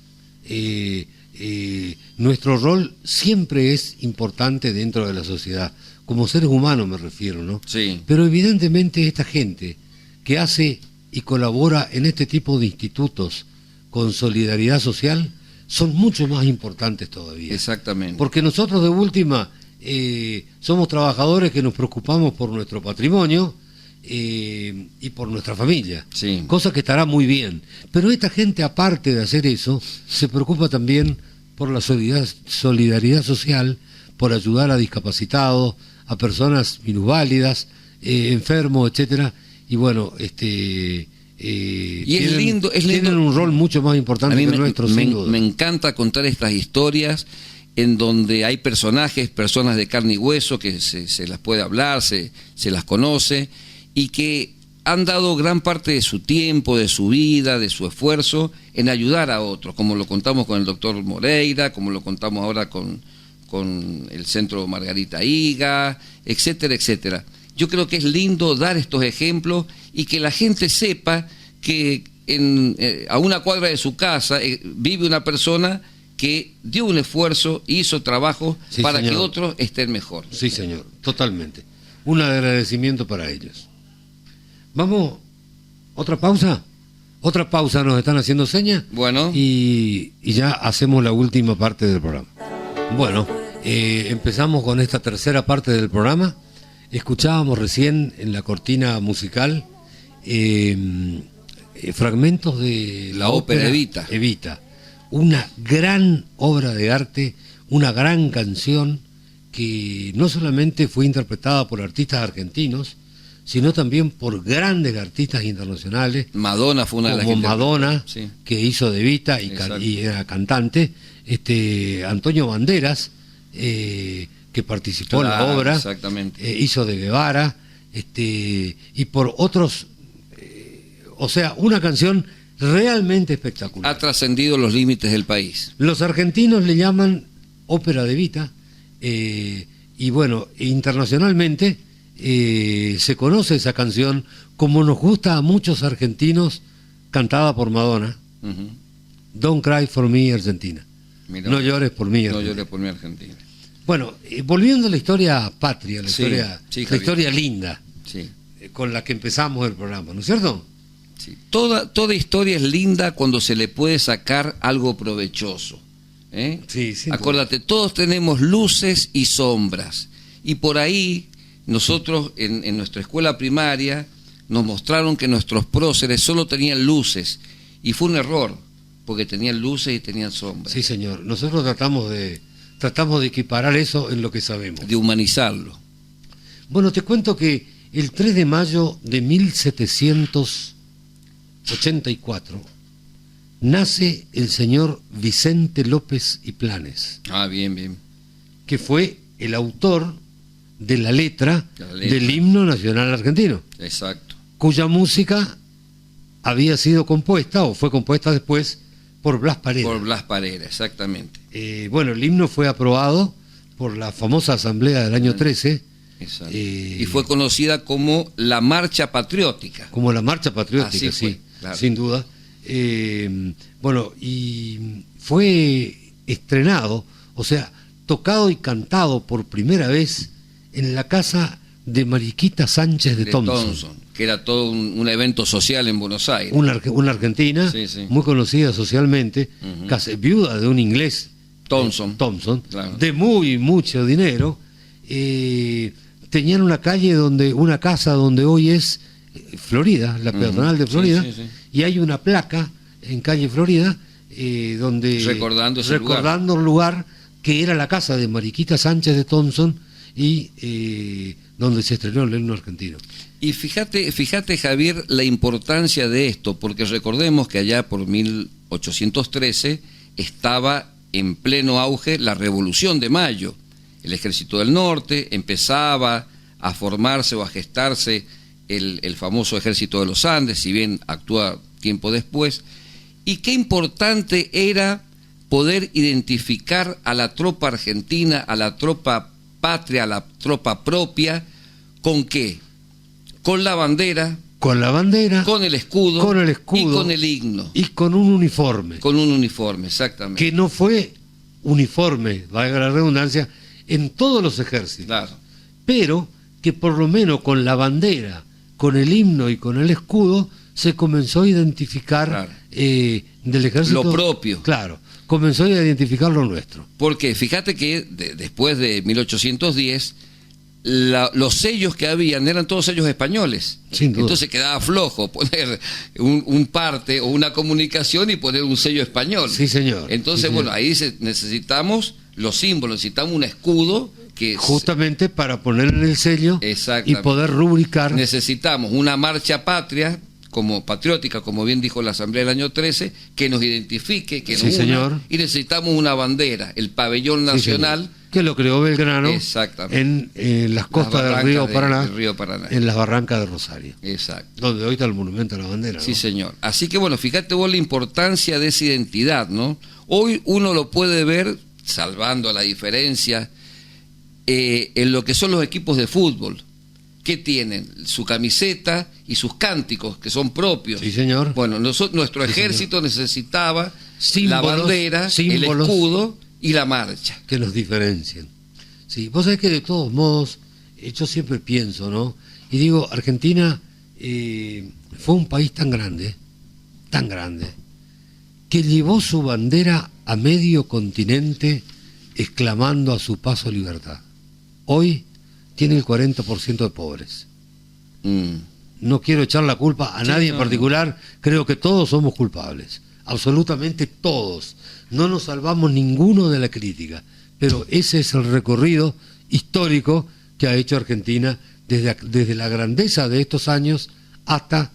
nuestro rol siempre es importante dentro de la sociedad. Como seres humanos me refiero, ¿no? Sí. Pero evidentemente esta gente que hace y colabora en este tipo de institutos con solidaridad social son mucho más importantes todavía. Exactamente. Porque nosotros de última somos trabajadores que nos preocupamos por nuestro patrimonio y por nuestra familia, sí, cosa que estará muy bien. Pero esta gente, aparte de hacer eso, se preocupa también por la solidaridad social, por ayudar a discapacitados, a personas minusválidas, enfermos, etcétera, y bueno, y es lindo. Tienen un rol mucho más importante que el nuestro, sin duda. Me encanta contar estas historias en donde hay personajes, personas de carne y hueso, que se las puede hablar, se las conoce, y que han dado gran parte de su tiempo, de su vida, de su esfuerzo, en ayudar a otros, como lo contamos con el doctor Moreira, como lo contamos ahora con el Centro Margarita Higa, etcétera, etcétera. Yo creo que es lindo dar estos ejemplos y que la gente sepa que a una cuadra de su casa vive una persona que dio un esfuerzo, hizo trabajo para que otros estén mejor. Sí, señor, totalmente. Un agradecimiento para ellos. Vamos, ¿otra pausa? Otra pausa, nos están haciendo señas. Bueno. Y ya hacemos la última parte del programa. Bueno, empezamos con esta tercera parte del programa. Escuchábamos recién en la cortina musical fragmentos de la ópera Evita. Una gran obra de arte, una gran canción que no solamente fue interpretada por artistas argentinos, sino también por grandes artistas internacionales. Madonna fue una de las que Madonna, sí, que hizo de Evita y era cantante. Antonio Banderas, que participó en la obra, exactamente. Hizo de Guevara, y por otros, o sea, una canción realmente espectacular. Ha trascendido los límites del país. Los argentinos le llaman ópera de Evita, y bueno, internacionalmente se conoce esa canción, como nos gusta a muchos argentinos, cantada por Madonna. Don't Cry for Me, Argentina. Mirá, no llores por mí, Argentina. No llores por mí, Argentina. Bueno, volviendo a la historia patria, la historia linda, sí, con la que empezamos el programa, ¿no es cierto? Sí. Toda historia es linda cuando se le puede sacar algo provechoso. Sí, acuérdate, todos tenemos luces y sombras. Y por ahí, nosotros en nuestra escuela primaria nos mostraron que nuestros próceres solo tenían luces. Y fue un error, porque tenían luces y tenían sombras. Sí, señor. Nosotros tratamos de equiparar eso en lo que sabemos. De humanizarlo. Bueno, te cuento que el 3 de mayo de 1784 nace el señor Vicente López y Planes. Ah, bien. Que fue el autor de la letra del himno nacional argentino. Exacto. Cuya música había sido compuesta, o fue compuesta después, por Blas Parera. Por Blas Parera, exactamente. Bueno, el himno fue aprobado por la famosa asamblea del año 13. Exacto. Y fue conocida como la Marcha Patriótica. Como la Marcha Patriótica, fue, sí, claro, sin duda. Bueno, y fue estrenado, o sea, tocado y cantado por primera vez en la casa de Mariquita Sánchez de Thompson. Que era todo un evento social en Buenos Aires. Una argentina, sí, muy conocida socialmente, casi viuda de un inglés, Thompson, claro, de mucho dinero. Tenían una casa donde hoy es Florida, la peatonal de Florida, sí. Y hay una placa en calle Florida donde recordando el lugar que era la casa de Mariquita Sánchez de Thompson y donde se estrenó el himno argentino. Y fíjate, Javier, la importancia de esto, porque recordemos que allá por 1813 estaba en pleno auge la Revolución de Mayo. El Ejército del Norte empezaba a formarse o a gestarse el famoso Ejército de los Andes, si bien actúa tiempo después. Y qué importante era poder identificar a la tropa argentina, a la tropa patria, a la tropa propia, ¿con qué? Con la bandera. Con la bandera. Con el escudo. Con el escudo. Y con el himno. Y con un uniforme. Con un uniforme, exactamente. Que no fue uniforme, valga la redundancia, en todos los ejércitos. Claro. Pero que por lo menos con la bandera, con el himno y con el escudo, se comenzó a identificar, claro, del ejército. Lo propio. Claro, comenzó a identificar lo nuestro. Porque fíjate que después de 1810... los sellos que habían eran todos sellos españoles. Sin duda. Entonces quedaba flojo poner un parte o una comunicación y poner un sello español. Sí, señor. Entonces, sí, bueno, ahí necesitamos los símbolos, necesitamos un escudo que justamente para ponerle el sello y poder rubricar. Necesitamos una marcha patria, como patriótica, como bien dijo la Asamblea del año 13, que nos identifique, que nos una, señor. Y necesitamos una bandera, el pabellón nacional. Que lo creó Belgrano en las costas del río Paraná, en las barrancas de Rosario. Exacto. Donde hoy está el monumento a la bandera. Sí, señor. Así que bueno, fíjate vos la importancia de esa identidad, ¿no? Hoy uno lo puede ver, salvando la diferencia, en lo que son los equipos de fútbol, que tienen su camiseta y sus cánticos, que son propios. Sí, señor. Bueno, nuestro ejército necesitaba símbolos, la bandera, el escudo y la marcha. Que nos diferencien. Sí, vos sabés que de todos modos, yo siempre pienso, ¿no? Y digo, Argentina fue un país tan grande, que llevó su bandera a medio continente exclamando a su paso libertad. Hoy tiene el 40% de pobres. No quiero echar la culpa a nadie en particular, creo que todos somos culpables, absolutamente todos. No nos salvamos ninguno de la crítica, pero ese es el recorrido histórico que ha hecho Argentina desde la grandeza de estos años hasta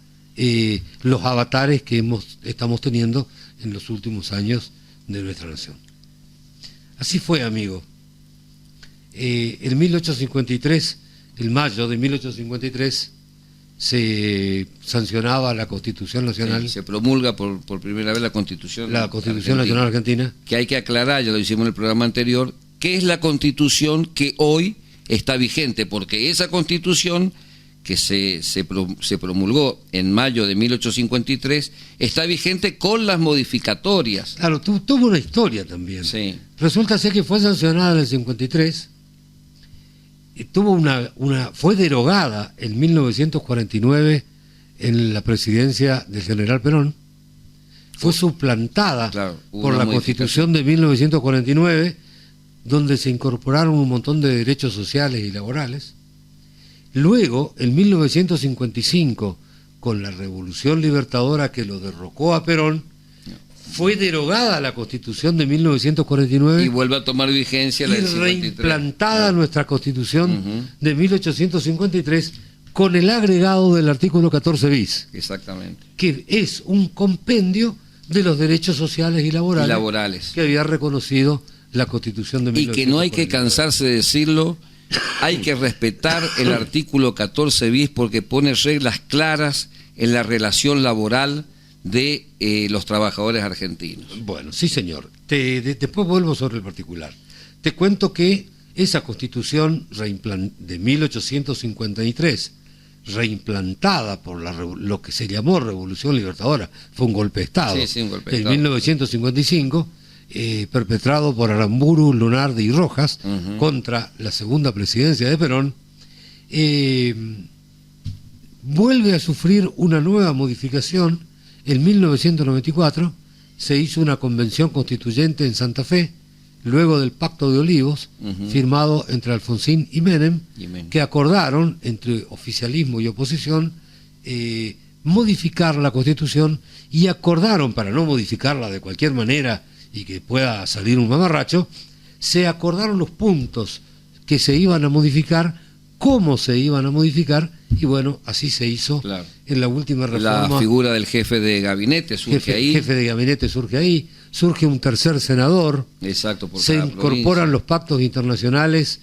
los avatares que estamos teniendo en los últimos años de nuestra nación. Así fue, amigo. En 1853, en mayo de 1853, se sancionaba la Constitución Nacional. Sí, se promulga por primera vez la Constitución Nacional Argentina. Que hay que aclarar, ya lo hicimos en el programa anterior, que es la Constitución que hoy está vigente, porque esa Constitución que se promulgó en mayo de 1853 está vigente con las modificatorias. Claro, tuvo una historia también. Sí. Resulta ser que fue sancionada en el 53. Fue derogada en 1949 en la presidencia del general Perón, fue suplantada por la Constitución de 1949, donde se incorporaron un montón de derechos sociales y laborales. Luego, en 1955, con la Revolución Libertadora que lo derrocó a Perón, fue derogada la Constitución de 1949 y vuelve a tomar vigencia la del 53. Reimplantada nuestra Constitución de 1853 con el agregado del artículo 14 bis. Exactamente. Que es un compendio de los derechos sociales y laborales que había reconocido la Constitución de 1949. Y que no hay que cansarse de decirlo, hay que respetar el artículo 14 bis porque pone reglas claras en la relación laboral de los trabajadores argentinos. Bueno, sí, señor. Después vuelvo sobre el particular. Te cuento que esa Constitución de 1853, reimplantada por lo que se llamó Revolución Libertadora, fue un golpe de Estado, un golpe de Estado. En 1955, perpetrado por Aramburu, Lunardi y Rojas, contra la segunda presidencia de Perón, vuelve a sufrir una nueva modificación. En 1994 se hizo una convención constituyente en Santa Fe, luego del Pacto de Olivos, firmado entre Alfonsín y Menem, que acordaron, entre oficialismo y oposición, modificar la Constitución, y acordaron, para no modificarla de cualquier manera y que pueda salir un mamarracho, se acordaron los puntos que se iban a modificar, cómo se iban a modificar, y bueno, así se hizo en la última reforma. La figura del jefe de gabinete surge ahí. Jefe de gabinete surge ahí, surge un tercer senador. Exacto, se incorporan los pactos internacionales.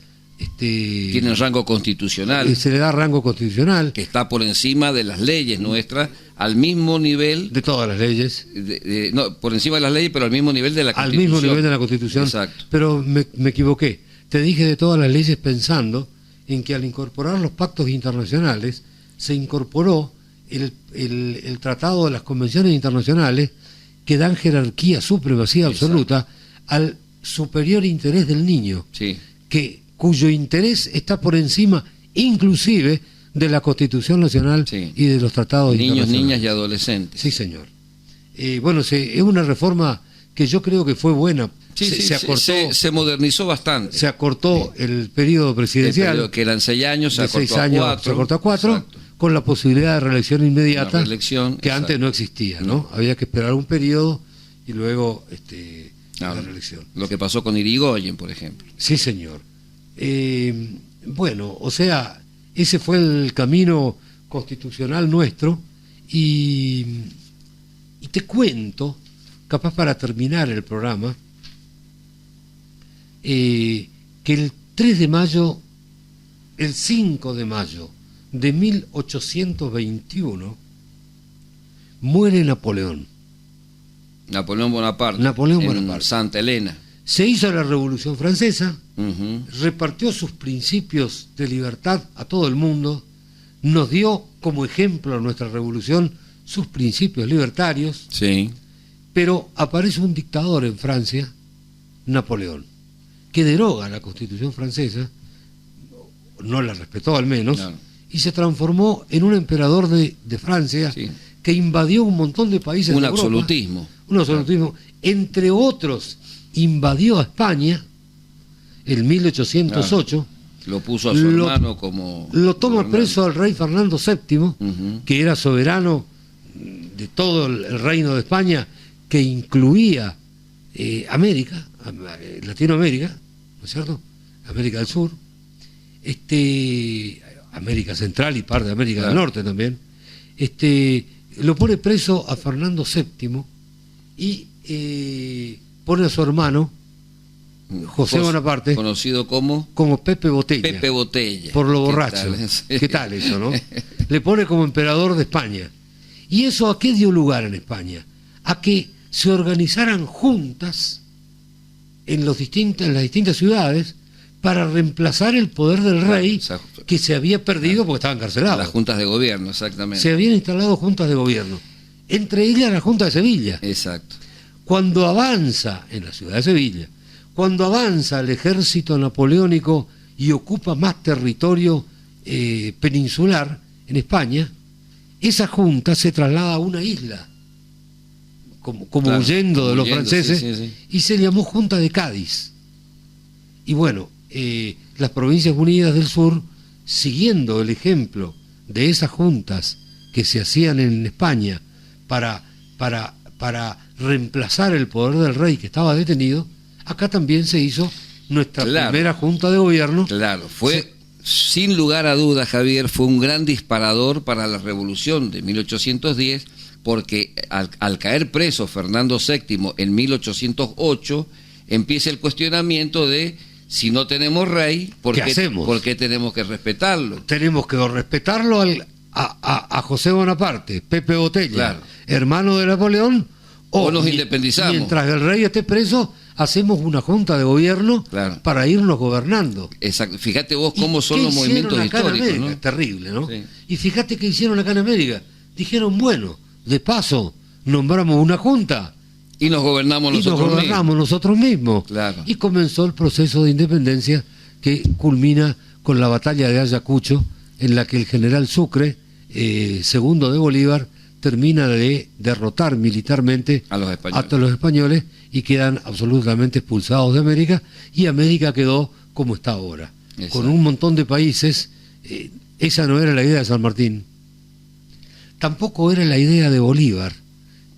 Tienen rango constitucional. Se le da rango constitucional. Que está por encima de las leyes nuestras, al mismo nivel. De todas las leyes. No, por encima de las leyes, pero al mismo nivel de la Constitución. Al mismo nivel de la Constitución. Exacto. Pero me equivoqué. Te dije de todas las leyes pensando en que al incorporar los pactos internacionales se incorporó el tratado de las convenciones internacionales que dan jerarquía, supremacía absoluta al superior interés del niño, cuyo interés está por encima inclusive de la Constitución Nacional y de los tratados internacionales. Niños, niñas y adolescentes. Sí, señor. Bueno, es una reforma que yo creo que fue buena. Se modernizó bastante. Se acortó el periodo presidencial. El periodo, que eran 6 años, se acortó a 4, con la posibilidad de reelección inmediata, que antes no existía, ¿no? Había que esperar un periodo y luego la reelección. Lo que pasó con Irigoyen, por ejemplo. Sí, señor. Bueno, o sea, ese fue el camino constitucional nuestro y te cuento, capaz para terminar el programa, que el 3 de mayo, el 5 de mayo de 1821, muere Napoleón. Napoleón Bonaparte. Napoleón en Bonaparte. Santa Elena. Se hizo la Revolución Francesa, Ujú. repartió sus principios de libertad a todo el mundo, nos dio como ejemplo a nuestra revolución sus principios libertarios, Sí. pero aparece un dictador en Francia, Napoleón, que deroga la Constitución francesa, no la respetó al menos, Claro. y se transformó en un emperador de Francia, Sí. que invadió un montón de países Un de Europa. absolutismo. Un absolutismo. Entre otros, invadió a España en 1808, Lo puso a su hermano como... lo toma gobernante. preso al rey Fernando VII, Ujú. que era soberano de todo el reino de España, que incluía América, Latinoamérica, ¿no es cierto? América del Sur, América Central y parte de América del Claro. Norte también. Lo pone preso a Fernando VII y pone a su hermano, José Bonaparte, Conocido como Pepe Botella. Pepe Botella. Por lo ¿Qué borracho. tal? Sí. ¿Qué tal eso, no? Le pone como emperador de España. ¿Y eso a qué dio lugar en España? A que se organizaran juntas en las distintas ciudades para reemplazar el poder del rey, O sea, que se había perdido porque estaba encarcelado. las juntas de gobierno, exactamente. Se habían instalado juntas de gobierno, entre ellas la Junta de Sevilla. Exacto. Cuando avanza en la ciudad de Sevilla, cuando avanza el ejército napoleónico y ocupa más territorio peninsular en España, esa junta se traslada a una isla, como Claro, huyendo de los huyendo, franceses, sí, sí, sí. y se llamó Junta de Cádiz. Y bueno, las Provincias Unidas del Sur, siguiendo el ejemplo de esas juntas que se hacían en España para reemplazar el poder del rey que estaba detenido, acá también se hizo nuestra Claro. primera junta de gobierno. Claro, fue, sin lugar a dudas, Javier, fue un gran disparador para la revolución de 1810, porque al caer preso Fernando VII en 1808, empieza el cuestionamiento de si no tenemos rey, ¿por ¿Qué hacemos? ¿por qué tenemos que respetarlo? Tenemos que respetarlo a José Bonaparte, Pepe Botella, Claro. hermano de Napoleón, O nos independizamos. Mientras el rey esté preso, hacemos una junta de gobierno Claro. para irnos gobernando. Exacto. Fíjate vos ¿Y cómo son qué los movimientos hicieron acá en históricos, América? ¿no? Terrible, ¿no? Sí. Y fíjate qué hicieron acá en América. Dijeron, bueno, de paso, nombramos una junta Y nos gobernamos y nos nosotros gobernamos nosotros mismos. Claro. Y comenzó el proceso de independencia que culmina con la batalla de Ayacucho, en la que el general Sucre, segundo de Bolívar, termina de derrotar militarmente A los españoles. a todos los españoles y quedan absolutamente expulsados de América, y América quedó como está ahora, Exacto. con un montón de países. Esa no era la idea de San Martín, tampoco era la idea de Bolívar,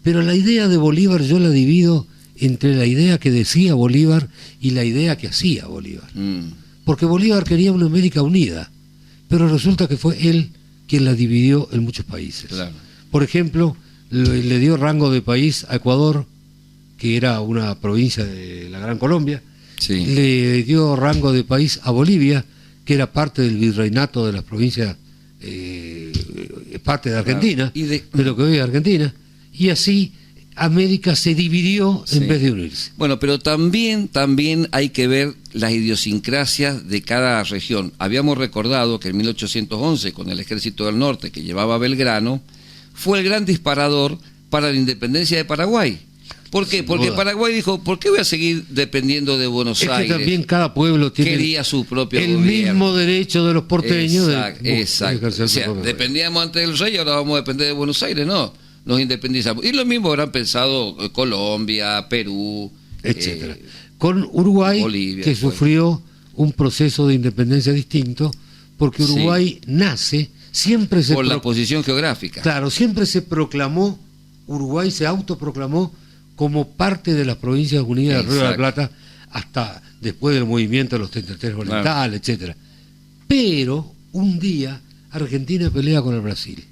pero la idea de Bolívar yo la divido entre la idea que decía Bolívar y la idea que hacía Bolívar, porque Bolívar quería una América unida, pero resulta que fue él quien la dividió en muchos países. Claro. Por ejemplo, le dio rango de país a Ecuador, que era una provincia de la Gran Colombia. Sí. Le dio rango de país a Bolivia, que era parte del virreinato de las provincias, parte de Argentina, Y de lo que hoy es Argentina. Y así América se dividió Sí. en vez de unirse. Bueno, pero también hay que ver las idiosincrasias de cada región. Habíamos recordado que en 1811, con el Ejército del Norte que llevaba a Belgrano, fue el gran disparador para la independencia de Paraguay. ¿Por qué? Sin Porque duda. Paraguay dijo, ¿por qué voy a seguir dependiendo de Buenos Es que Aires? también cada pueblo tiene Quería su propio el gobierno. mismo derecho de los porteños Exacto, de exacto. ejercer O su sea, propio gobierno. dependíamos antes del rey, ahora vamos a depender de Buenos Aires, no. Nos independizamos. Y lo mismo habrán pensado Colombia, Perú, Etcétera. Con Uruguay, Bolivia, que después. sufrió un proceso de independencia distinto, porque Sí. Uruguay nace, siempre se por la posición geográfica. claro, siempre se proclamó, Uruguay se autoproclamó como parte de las Provincias Unidas del Río de la Exacto. Plata hasta después del movimiento de los 33 orientales, etcétera. Pero un día Argentina pelea con el Brasil.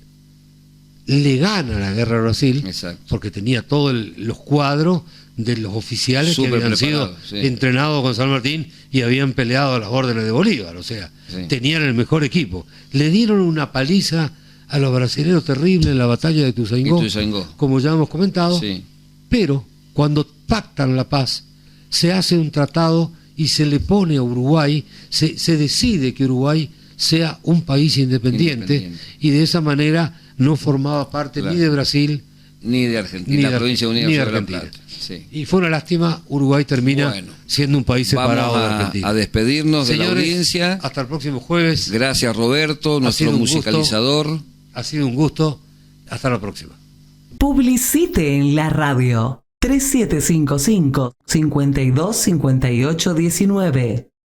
Le gana la guerra a Brasil, exacto, porque tenía todos los cuadros de los oficiales que habían sido entrenados con San Martín y habían peleado a las órdenes de Bolívar, o sea, tenían el mejor equipo. Le dieron una paliza a los brasileños terrible en la batalla de Ituzaingó, como ya hemos comentado, pero cuando pactan la paz, se hace un tratado y se le pone a Uruguay, se decide que Uruguay sea un país independiente, y de esa manera no formaba parte ni de Brasil ni de Argentina, la provincia unida de Argentina. Y fue una lástima, Uruguay termina siendo un país separado de Argentina. A despedirnos, señores, de la audiencia. Hasta el próximo jueves. Gracias, Roberto, nuestro musicalizador. Ha sido un gusto. Hasta la próxima. Publicite en la radio 3755 525819.